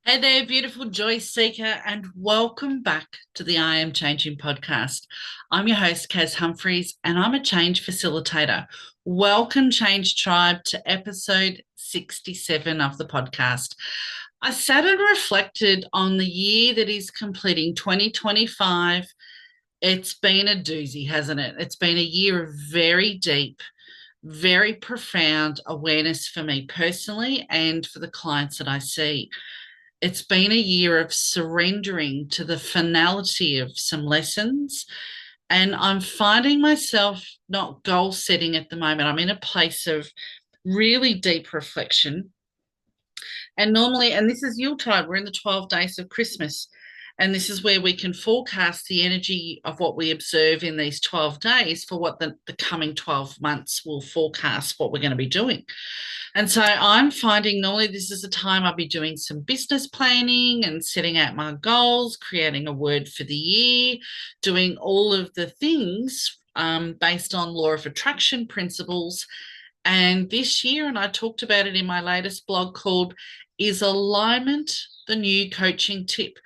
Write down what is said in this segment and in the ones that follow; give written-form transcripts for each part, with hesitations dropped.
Hey there, beautiful joy seeker, and welcome back to the I Am Changing podcast. I'm your host, Kaz Humphreys, and I'm a change facilitator. Welcome, Change Tribe, to episode 67 of the podcast. I sat and reflected on the year that is completing 2025. It's been a doozy, hasn't it? It's been a year of very deep, very profound awareness for me personally and for the clients that I see. It's been a year of surrendering to the finality of some lessons. And I'm finding myself not goal setting at the moment. I'm in a place of really deep reflection. And normally, and this is Yuletide, we're in the 12 days of Christmas. And this is where we can forecast the energy of what we observe in these 12 days for what the coming 12 months will forecast what we're going to be doing. And so I'm finding normally this is a time I'll be doing some business planning and setting out my goals, creating a word for the year, doing all of the things based on law of attraction principles. And this year, and I talked about it in my latest blog called Is Alignment the New Coaching Tip?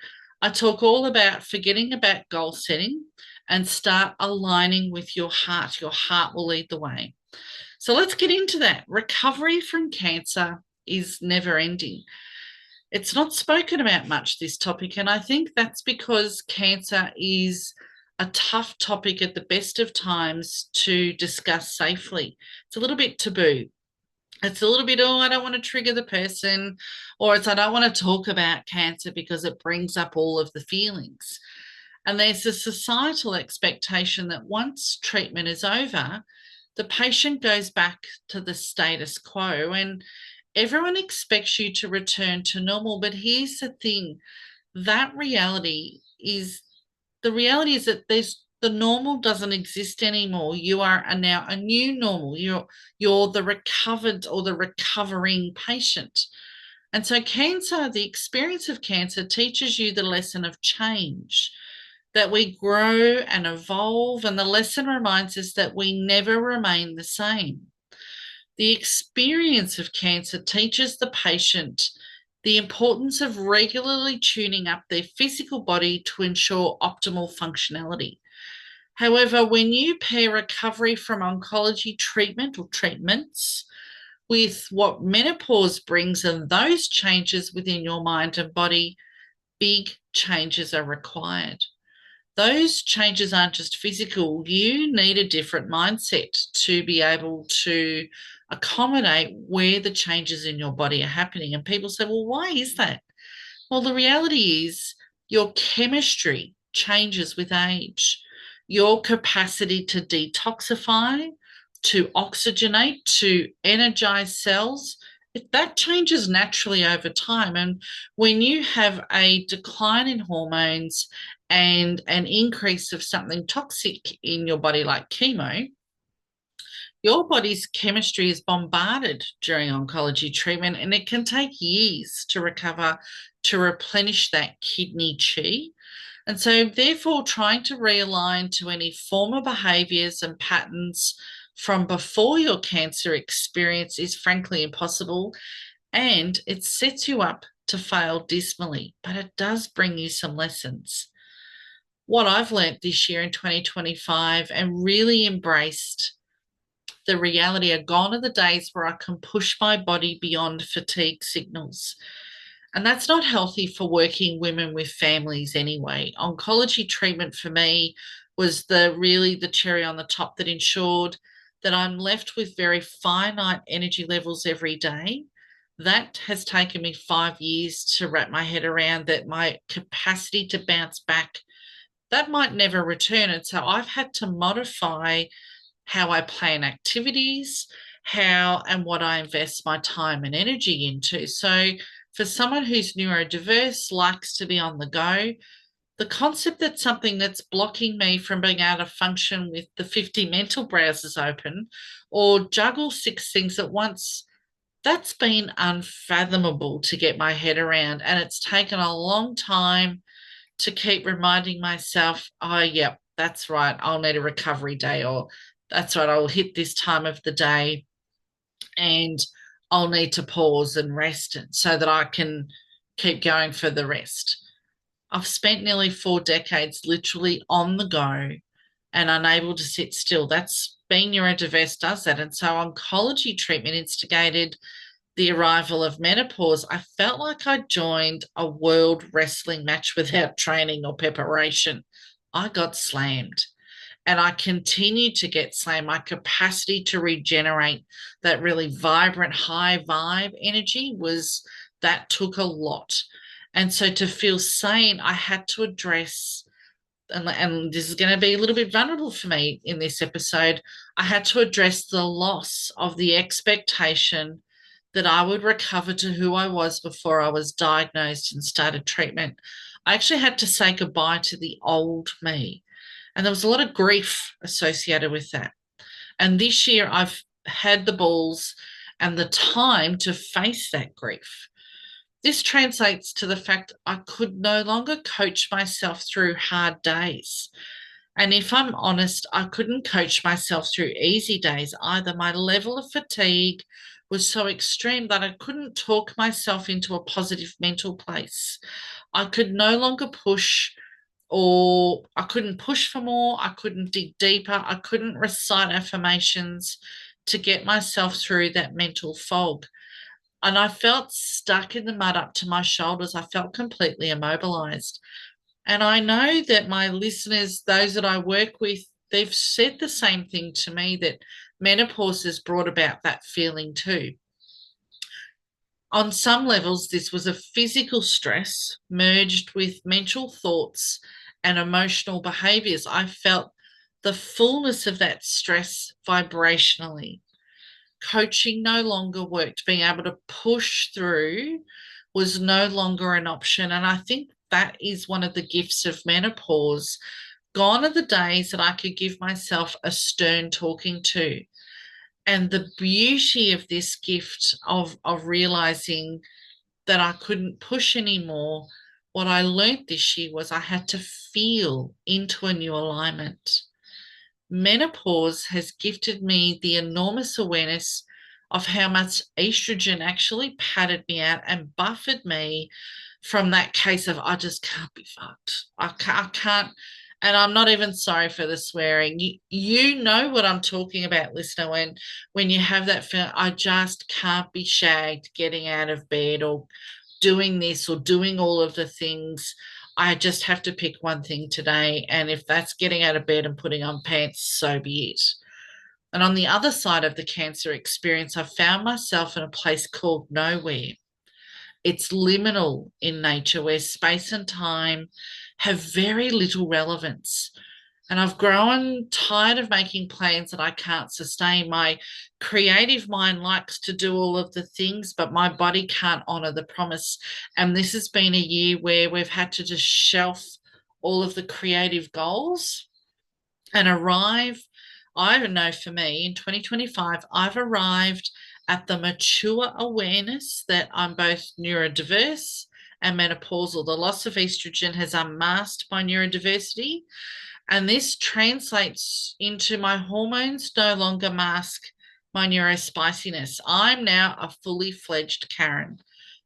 I talk all about forgetting about goal setting and start aligning with your heart. Your heart will lead the way. So let's get into that. Recovery from cancer is never ending. It's not spoken about much, this topic, and I think that's because cancer is a tough topic at the best of times to discuss safely. It's a little bit taboo. It's a little bit, oh, I don't want to trigger the person, or it's, I don't want to talk about cancer because it brings up all of the feelings. And there's a societal expectation that once treatment is over, the patient goes back to the status quo and everyone expects you to return to normal. But here's the thing, that reality is that there's the normal doesn't exist anymore. You are now a new normal. You're the recovered or the recovering patient. And so cancer, the experience of cancer teaches you the lesson of change, that we grow and evolve, and the lesson reminds us that we never remain the same. The experience of cancer teaches the patient the importance of regularly tuning up their physical body to ensure optimal functionality. However, when you pair recovery from oncology treatment or treatments with what menopause brings and those changes within your mind and body, big changes are required. Those changes aren't just physical. You need a different mindset to be able to accommodate where the changes in your body are happening. And people say, well, why is that? Well, the reality is your chemistry changes with age. Your capacity to detoxify, to oxygenate, to energize cells, that changes naturally over time. And when you have a decline in hormones and an increase of something toxic in your body, like chemo, your body's chemistry is bombarded during oncology treatment, and it can take years to recover, to replenish that kidney chi. And so, therefore, trying to realign to any former behaviors and patterns from before your cancer experience is frankly impossible. And it sets you up to fail dismally, but it does bring you some lessons. What I've learnt this year in 2025 and really embraced the reality are gone are the days where I can push my body beyond fatigue signals. And that's not healthy for working women with families anyway. Oncology treatment for me was the cherry on the top that ensured that I'm left with very finite energy levels every day. That has taken me 5 years to wrap my head around, that my capacity to bounce back, that might never return. And so I've had to modify how I plan activities, how and what I invest my time and energy into. So, for someone who's neurodiverse, likes to be on the go, the concept that something that's blocking me from being able to function with the 50 mental browsers open or juggle six things at once, that's been unfathomable to get my head around. And it's taken a long time to keep reminding myself, oh, yeah, that's right, I'll need a recovery day, or that's right, I'll hit this time of the day and I'll need to pause and rest so that I can keep going for the rest. I've spent nearly 4 decades literally on the go and unable to sit still. That's being neurodiverse does that. And so oncology treatment instigated the arrival of menopause. I felt like I joined a world wrestling match without training or preparation. I got slammed and I continued to get slammed. My capacity to regenerate that really vibrant, high vibe energy was that took a lot. And so to feel sane, I had to address, and this is going to be a little bit vulnerable for me in this episode, I had to address the loss of the expectation that I would recover to who I was before I was diagnosed and started treatment. I actually had to say goodbye to the old me. And there was a lot of grief associated with that. And this year I've had the balls and the time to face that grief. This translates to the fact I could no longer coach myself through hard days. And if I'm honest, I couldn't coach myself through easy days either. My level of fatigue was so extreme that I couldn't talk myself into a positive mental place. I could no longer push, or I couldn't push for more. I couldn't dig deeper. I couldn't recite affirmations to get myself through that mental fog. And I felt stuck in the mud up to my shoulders. I felt completely immobilized. And I know that my listeners, those that I work with, they've said the same thing to me, that menopause has brought about that feeling too. On some levels, this was a physical stress merged with mental thoughts and emotional behaviors. I felt the fullness of that stress vibrationally. Coaching no longer worked. Being able to push through was no longer an option. And I think that is one of the gifts of menopause. Gone are the days that I could give myself a stern talking to. And the beauty of this gift of realizing that I couldn't push anymore, what I learned this year was I had to feel into a new alignment. Menopause has gifted me the enormous awareness of how much estrogen actually padded me out and buffered me from that case of I just can't be fucked. I can't, and I'm not even sorry for the swearing. You know what I'm talking about, listener, when you have that feeling, I just can't be shagged getting out of bed or doing this or doing all of the things. I just have to pick one thing today. And if that's getting out of bed and putting on pants, so be it. And on the other side of the cancer experience, I found myself in a place called nowhere. It's liminal in nature where space and time have very little relevance. And I've grown tired of making plans that I can't sustain. My creative mind likes to do all of the things, but my body can't honor the promise. And this has been a year where we've had to just shelf all of the creative goals and arrive. I know for me in 2025, I've arrived at the mature awareness that I'm both neurodiverse and menopausal. The loss of estrogen has unmasked my neurodiversity, and this translates into my hormones no longer mask my neurospiciness. I'm now a fully fledged Karen.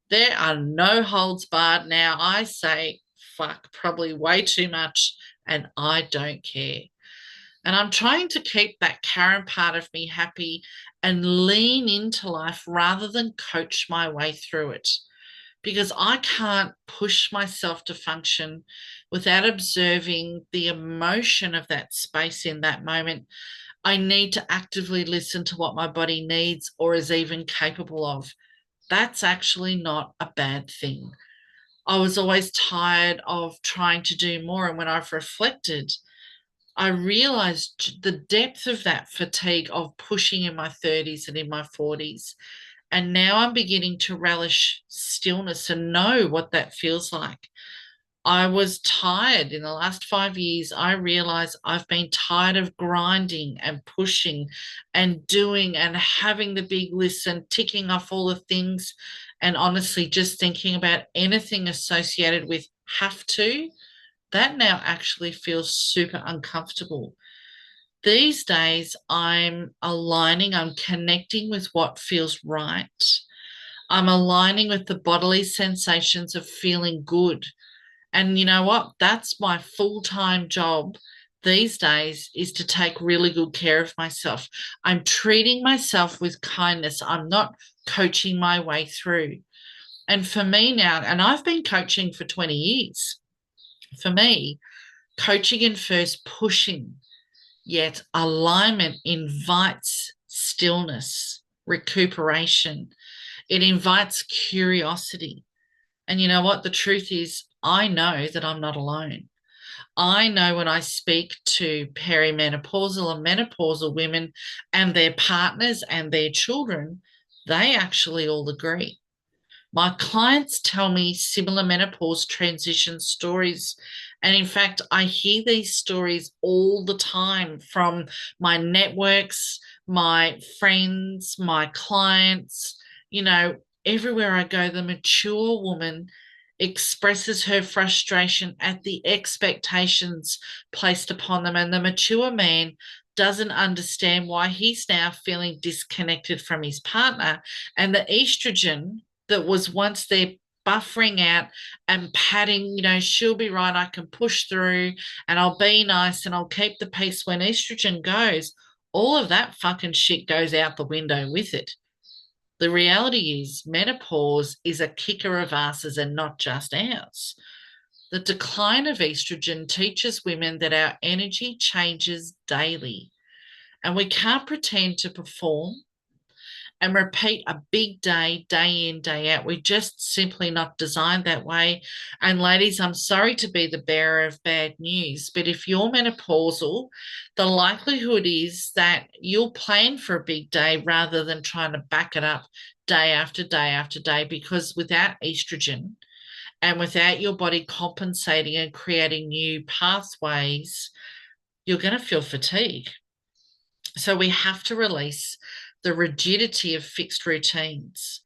There are no holds barred now. I say fuck probably way too much and I don't care. And I'm trying to keep that Karen part of me happy and lean into life rather than coach my way through it. Because I can't push myself to function without observing the emotion of that space in that moment. I need to actively listen to what my body needs or is even capable of. That's actually not a bad thing. I was always tired of trying to do more. And when I've reflected, I realized the depth of that fatigue of pushing in my 30s and in my 40s. And now I'm beginning to relish stillness and know what that feels like. I was tired in the last 5 years. I realized I've been tired of grinding and pushing and doing and having the big list and ticking off all the things. And honestly, just thinking about anything associated with have to, that now actually feels super uncomfortable. These days, I'm aligning, I'm connecting with what feels right. I'm aligning with the bodily sensations of feeling good. And you know what? That's my full-time job these days, is to take really good care of myself. I'm treating myself with kindness. I'm not coaching my way through. And for me now, and I've been coaching for 20 years, for me, coaching infers pushing, yet alignment invites stillness, recuperation. It invites curiosity. And you know what? The truth is, I know that I'm not alone. I know when I speak to perimenopausal and menopausal women and their partners and their children, they actually all agree. My clients tell me similar menopause transition stories. And in fact, I hear these stories all the time from my networks, my friends, my clients. You know, everywhere I go, the mature woman expresses her frustration at the expectations placed upon them. And the mature man doesn't understand why he's now feeling disconnected from his partner. And the estrogen that was once there buffering out and padding, she'll be right, I can push through and I'll be nice and I'll keep the peace. When estrogen goes, all of that fucking shit goes out the window with it. The reality is menopause is a kicker of asses and not just ours. The decline of estrogen teaches women that our energy changes daily and we can't pretend to perform and repeat a big day in, day out. We're just simply not designed that way. And ladies, I'm sorry to be the bearer of bad news, but if you're menopausal, the likelihood is that you'll plan for a big day rather than trying to back it up day after day after day, because without estrogen and without your body compensating and creating new pathways, you're going to feel fatigue. So we have to release the rigidity of fixed routines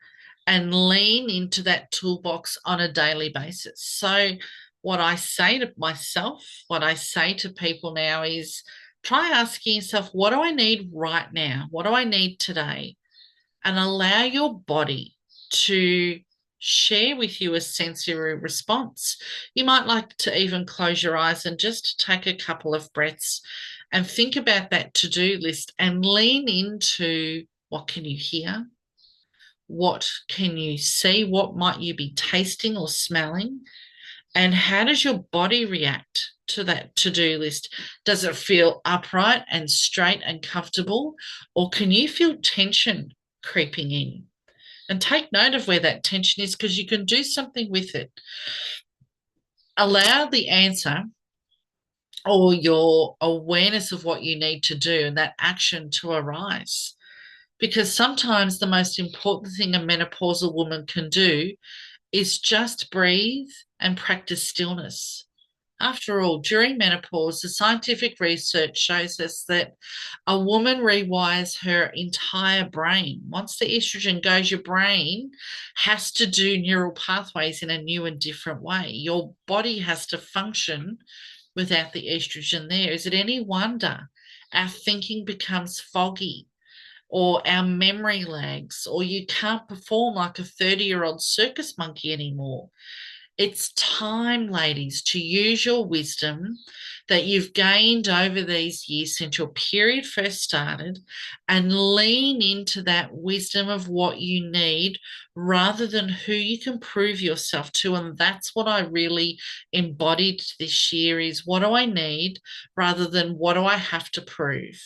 and lean into that toolbox on a daily basis. So, what I say to myself, what I say to people now is try asking yourself, what do I need right now? What do I need today? And allow your body to share with you a sensory response. You might like to even close your eyes and just take a couple of breaths and think about that to-do list and lean into what can you hear? What can you see? What might you be tasting or smelling? And how does your body react to that to-do list? Does it feel upright and straight and comfortable? Or can you feel tension creeping in? And take note of where that tension is, because you can do something with it. Allow the answer or your awareness of what you need to do and that action to arise. Because sometimes the most important thing a menopausal woman can do is just breathe and practice stillness. After all, during menopause, the scientific research shows us that a woman rewires her entire brain. Once the estrogen goes, your brain has to do neural pathways in a new and different way. Your body has to function without the estrogen there. Is it any wonder our thinking becomes foggy, or our memory lags, or you can't perform like a 30-year-old circus monkey anymore? It's time, ladies, to use your wisdom that you've gained over these years since your period first started and lean into that wisdom of what you need rather than who you can prove yourself to. And that's what I really embodied this year, is what do I need rather than what do I have to prove.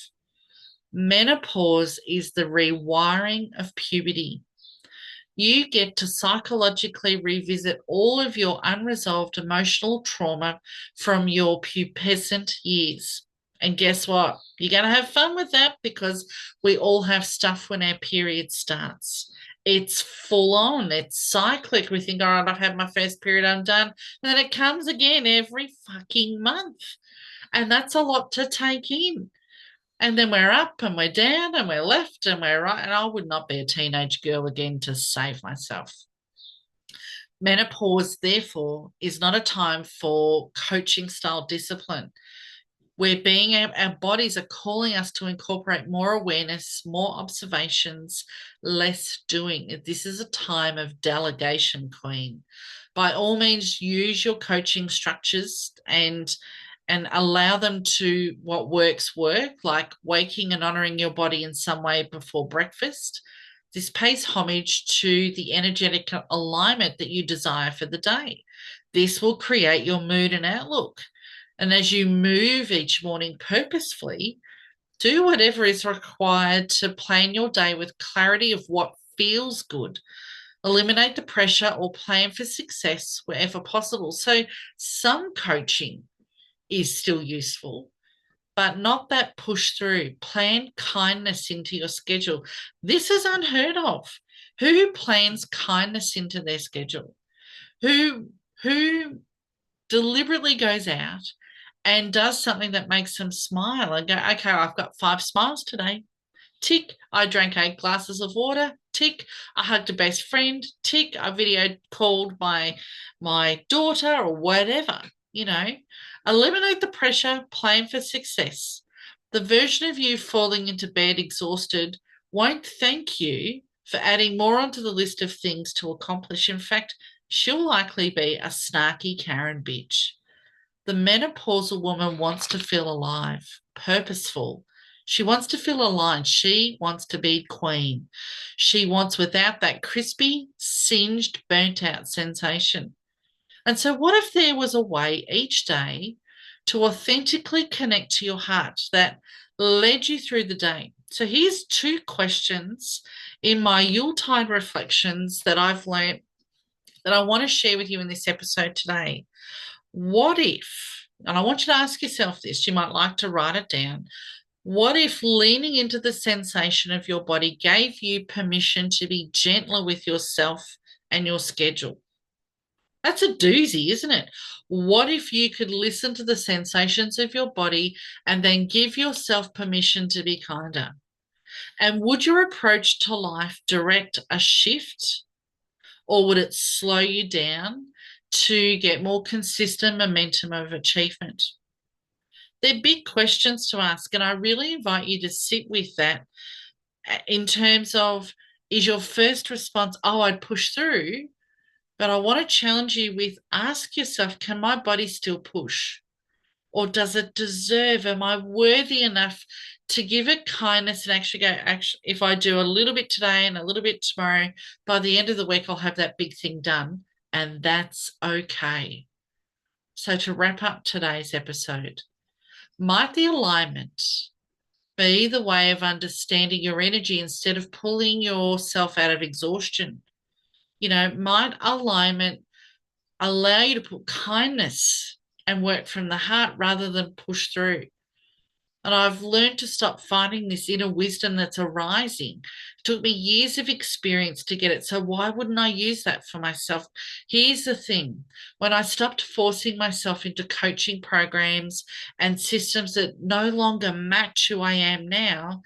Menopause is the rewiring of puberty. You get to psychologically revisit all of your unresolved emotional trauma from your pubescent years. And guess what? You're going to have fun with that, because we all have stuff when our period starts. It's full on, it's cyclic. We think, all right, I've had my first period, I'm done. And then it comes again every fucking month. And that's a lot to take in. And then we're up and we're down and we're left and we're right. And I would not be a teenage girl again to save myself. Menopause, therefore, is not a time for coaching style discipline. Our bodies are calling us to incorporate more awareness, more observations, less doing. This is a time of delegation, Queen. By all means, use your coaching structures and allow them to what works work, like waking and honoring your body in some way before breakfast. This pays homage to the energetic alignment that you desire for the day. This will create your mood and outlook. And as you move each morning purposefully, do whatever is required to plan your day with clarity of what feels good. Eliminate the pressure or plan for success wherever possible. So, some coaching is still useful, but not that push through. Plan kindness into your schedule. This is unheard of. Who plans kindness into their schedule? Who deliberately goes out and does something that makes them smile and go, okay, I've got 5 smiles today. Tick. I drank 8 glasses of water. Tick. I hugged a best friend. Tick. I video called my daughter or whatever, you know. Eliminate the pressure, plan for success. The version of you falling into bed exhausted won't thank you for adding more onto the list of things to accomplish. In fact, she'll likely be a snarky Karen bitch. The menopausal woman wants to feel alive, purposeful. She wants to feel aligned. She wants to be queen. She wants without that crispy, singed, burnt out sensation. And so, what if there was a way each day to authentically connect to your heart that led you through the day? So, here's 2 questions in my Yuletide reflections that I've learned that I want to share with you in this episode today. What if, and I want you to ask yourself this, you might like to write it down. What if leaning into the sensation of your body gave you permission to be gentler with yourself and your schedule? That's a doozy, isn't it? What if you could listen to the sensations of your body and then give yourself permission to be kinder? And would your approach to life direct a shift, or would it slow you down to get more consistent momentum of achievement? They're big questions to ask, and I really invite you to sit with that in terms of, is your first response, oh, I'd push through? But I want to challenge you with, ask yourself, can my body still push? Or does it deserve, am I worthy enough to give it kindness and actually go, actually, if I do a little bit today and a little bit tomorrow, by the end of the week, I'll have that big thing done. And that's okay. So to wrap up today's episode, might the alignment be the way of understanding your energy instead of pulling yourself out of exhaustion? You know, might alignment allow you to put kindness and work from the heart rather than push through? And I've learned to stop fighting this inner wisdom that's arising. It took me years of experience to get it. So why wouldn't I use that for myself? Here's the thing. When I stopped forcing myself into coaching programs and systems that no longer match who I am now,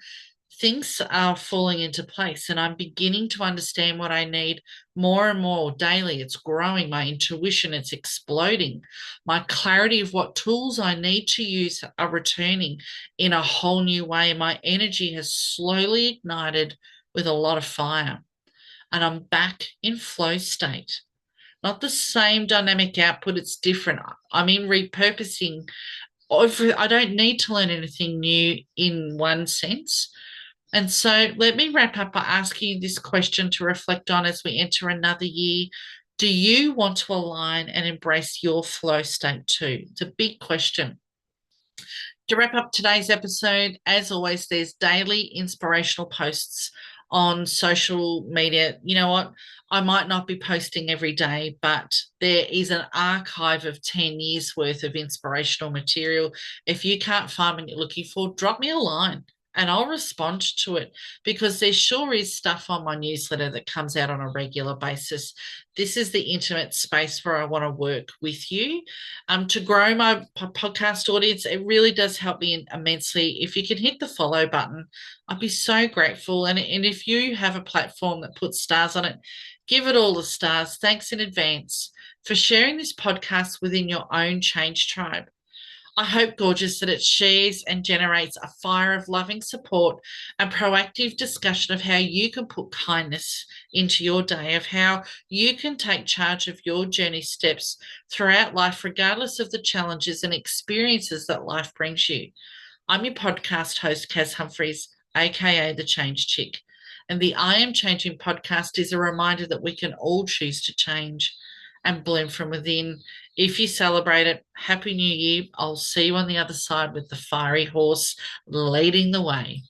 things are falling into place and I'm beginning to understand what I need more and more daily. It's growing. My intuition, it's exploding. My clarity of what tools I need to use are returning in a whole new way. My energy has slowly ignited with a lot of fire and I'm back in flow state. Not the same dynamic output, it's different. I'm in repurposing. I don't need to learn anything new in one sense. And so let me wrap up by asking you this question to reflect on as we enter another year. Do you want to align and embrace your flow state too? It's a big question. To wrap up today's episode, as always, there's daily inspirational posts on social media. You know what? I might not be posting every day, but there is an archive of 10 years worth of inspirational material. If you can't find what you're looking for, drop me a line and I'll respond to it, because there sure is stuff on my newsletter that comes out on a regular basis. This is the intimate space where I want to work with you to grow my podcast audience. It really does help me immensely. If you can hit the follow button, I'd be so grateful. And if you have a platform that puts stars on it, give it all the stars. Thanks in advance for sharing this podcast within your own change tribe. I hope, gorgeous, that it shares and generates a fire of loving support and proactive discussion of how you can put kindness into your day, of how you can take charge of your journey steps throughout life, regardless of the challenges and experiences that life brings you. I'm your podcast host, Kaz Humphreys, aka The Change Chick. And the I Am Changing podcast is a reminder that we can all choose to change and bloom from within. If you celebrate it, Happy New Year. I'll see you on the other side with the fiery horse leading the way.